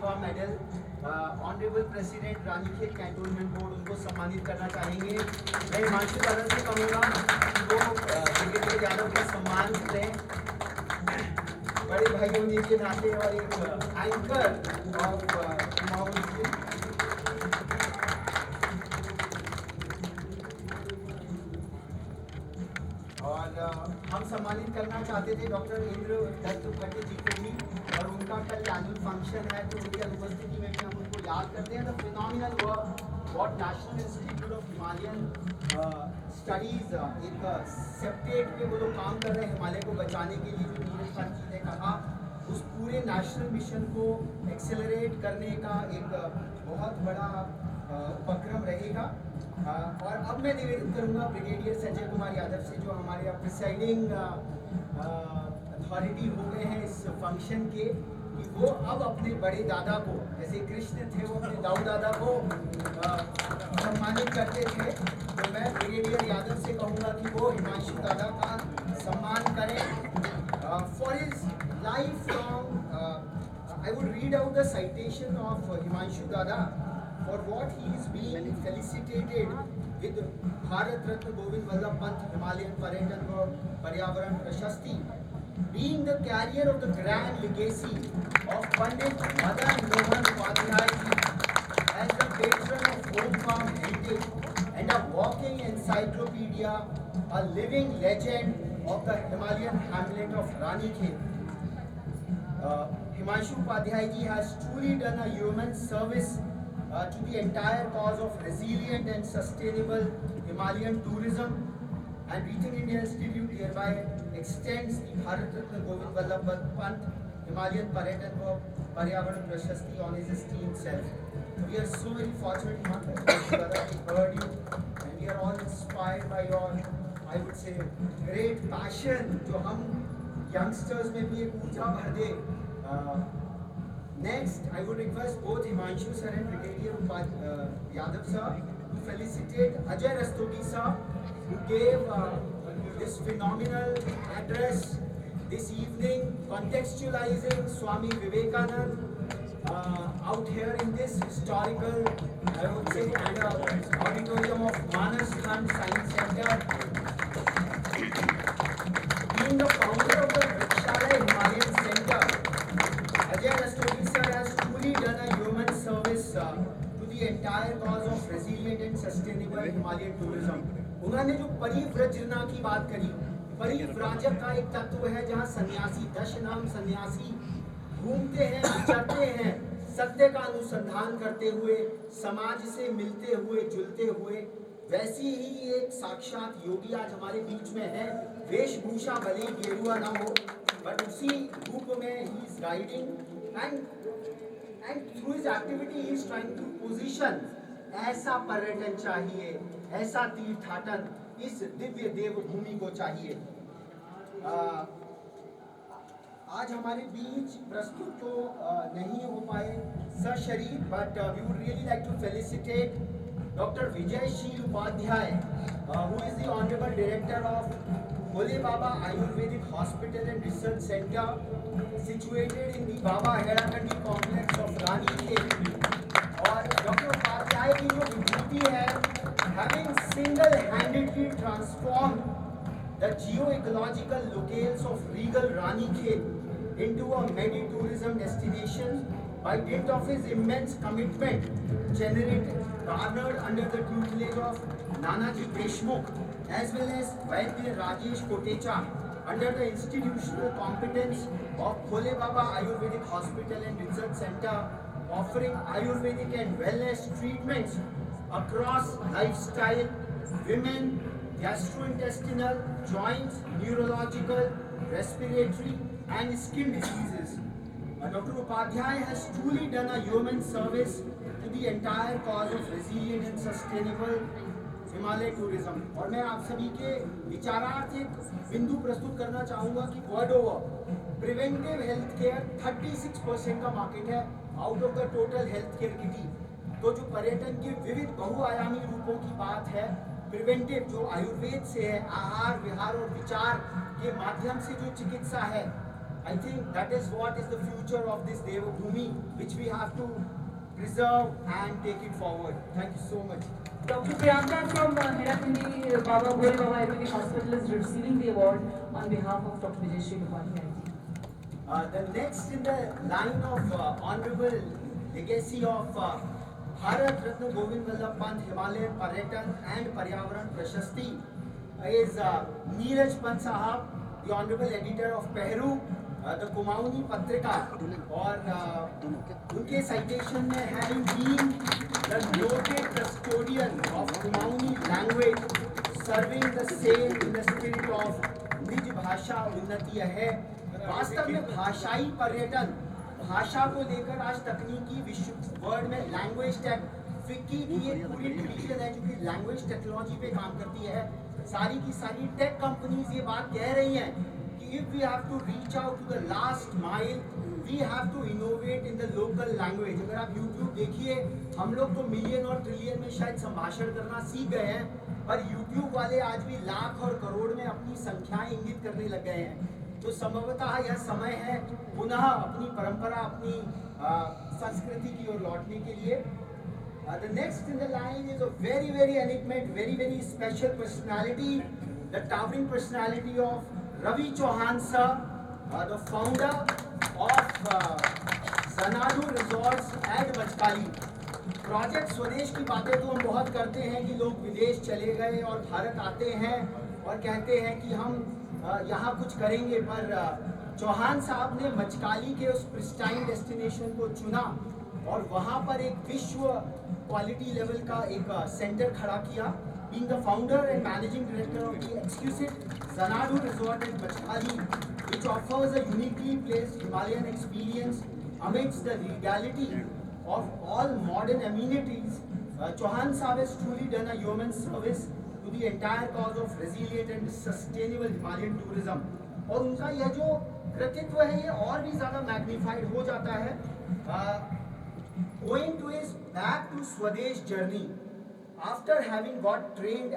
सेवा medal honourable president Ranikhet cantonment board उनको सम्मानित करना चाहेंगे। मैं हिमांशु दादा से कहूँगा कि वो ब्रिगेडियर यादव का सम्मान करें बड़े भाई होने के नाते और एक एंकर ऑफ और हम सम्मानित करना चाहते थे डॉक्टर इंद्र दत्त भट्ट जी को भी, और उनका कल एनुअल फंक्शन है तो उनकी अनुपस्थिति में भी हम उनको याद करते हैं। The phenomenal work what national institute of Himalayan studies एक सेप्टेट पे वो लोग काम कर रहे हैं हिमालय को बचाने के लिए, जो नीरज खान जी ने कहा उस पूरे नेशनल मिशन को एक्सेलरेट करने का एक बहुत बड़ा उपक्रम रहेगा। और अब मैं निवेदन करूंगा ब्रिगेडियर संजय कुमार यादव से, जो हमारे प्रिसाइडिंग अथॉरिटी हो गए हैं इस फंक्शन के, कि वो अब अपने बड़े दादा को, जैसे कृष्ण थे वो अपने दाऊ दादा को सम्मानित करते थे, तो मैं ब्रिगेडियर यादव से कहूँगा कि वो हिमांशु दादा का सम्मान करें for his life long. I would read out the citation of Himanshu दादा for what he is being felicitated with Bharat Ratna Govind Vallabh Pant Himalayan Paryetan और पर्यावरण प्रशस्ति, being the carrier of the grand legacy of Pandit Madan Mohan Upadhyay as the patron of home farm heritage and a walking encyclopedia, a living legend of the Himalayan hamlet of Ranikhet. Himanshu Upadhyay ji has truly done a human service to the entire cause of resilient and sustainable Himalayan tourism, and Reaching India's tribute hereby extends the Bharat Ratna Govind Vallabh Pant Himalayan Paryetan और पर्यावरण प्रशस्ति on his esteemed self. We are so very fortunate that we heard you, and we are all inspired by your, I would say, great passion, जो हम youngsters में भी एक ऊर्जा भर दे। Next, I would request both Himanshu sir and Brigadier Yadav sir to felicitate Ajay Rastogi sir, who gave this phenomenal address this evening, contextualizing Swami Vivekanand out here in this historical, I would say, and auditorium of Manas Khand Science Center. Being the founder of the Vrikshalaya Himalayan Center, Ajay Rastogi sir has truly done a human service to the entire cause of resilient and sustainable Himalayan tourism. उन्होंने जो परिव्रजना की बात करी, परिव्राजक का एक तत्व है जहाँ सन्यासी, दशनाम सन्यासी घूमते हैं, विचरते हैं, सत्य का अनुसंधान करते हुए, समाज से मिलते हुए, जुलते हुए। वैसी ही एक साक्षात योगी आज हमारे बीच में है। वेशभूषा भले ही गेरुआ ना हो, बट उसी रूप में he is guiding and through his activity he is trying to position. ऐसा पर्यटन चाहिए, ऐसा तीर्थाटन इस दिव्य देवभूमि को चाहिए। आज हमारे बीच प्रस्तुत तो नहीं हो पाए सशरीर, but we would really like to felicitate doctor Vijaysheel Upadhyay, who is the honourable director of Bhole Baba Ayurvedic Hospital and Research Center, situated in the Baba Hairakandi complex of Ranikhet. और डॉक्टर उपाध्याय की जो विभूति है, having single-handedly transformed the geo-ecological locales of regal Ranikhet into a medi-tourism destination by dint of his immense commitment, garnered under the tutelage of Nanaji Deshmukh, as well as Vaidya Rajesh Kotecha, under the institutional competence of Bhole Baba Ayurvedic Hospital and Research Center, offering Ayurvedic and wellness treatments across lifestyle, women, gastrointestinal, joints, neurological, respiratory and skin diseases. Dr. Upadhyay has truly done a human service to the entire cause of resilient and sustainable Himalaya tourism. और मैं आप सभी के विचारार्थ एक बिंदु प्रस्तुत करना चाहूँगा कि world over preventive health care 36% का मार्केट है out of the total health care kitty. तो जो पर्यटन के विविध बहुआयामी रूपों की बात है, प्रिवेंटिव जो आयुर्वेद से है, आहार विहार और विचार के माध्यम से जो चिकित्सा है, I think that is what is the future of this Devabhoomi, which we have to preserve and take it forward. Thank you so much. Dr. Priyanka from Hirapindi Baba Bole Baba Ayurvedic Hospital is receiving the award on behalf of Dr. Vijay Sri Upadhyay. The next in the line of honorable legacy of Bharat Ratna Govind Vallabh Pant Himalayan Paryetan and Paryavaran Prashasti is Neeraj Pant Sahab, the honorable editor of Pehru, the Kumauni Patrika, और उनके citation में having been the noted custodian of Kumauni language, serving the same in the spirit of निज भाषा उन्नति है। वास्तव में भाषाई पर्यटन, भाषा को लेकर आज तकनीकी विश्व वर्ल्ड में लैंग्वेज टेक फिक्की की एक पूरी डिवीजन है जो कि लैंग्वेज टेक्नोलॉजी पे काम करती है। सारी की सारी टेक कंपनीज ये बात कह रही हैं कि if we have to reach out to the last mile, we have to innovate in the local language. अगर आप यूट्यूब देखिए, हम लोग तो मिलियन और ट्रिलियन में शायद संभाषण करना सीख गए हैं, पर यूट्यूब वाले आज भी लाख और करोड़ में अपनी संख्याएं इंगित करने लग गए हैं। तो संभवतः यह समय है पुनः अपनी परंपरा, अपनी संस्कृति की ओर लौटने के लिए। The next in the line is a very, very enigmatic, very, very special personality, the towering personality of Ravi Chauhan sir, the founder of Xanadu Resorts at Machkali. Project स्वदेश की बातें तो हम बहुत करते हैं कि लोग विदेश चले गए और भारत आते हैं और कहते हैं कि हम यहाँ कुछ करेंगे, पर चौहान साहब ने मचकाली के उस प्रिस्टाइन डेस्टिनेशन को चुना और वहाँ पर एक विश्व क्वालिटी लेवल का एक सेंटर खड़ा किया। Being the founder and managing director of the exclusive Xanadu Resort at Machkali, which offers a uniquely placed Himalayan experience amidst the regality of all modern amenities. Chauhan Sahab has truly done a yeoman's service to the entire cause of resilient and sustainable Himalayan tourism. और उनका यह जो कृतित्व है ये और भी ज़्यादा मैग्नीफाइड हो जाता है owing to his back to Swadesh journey after having got trained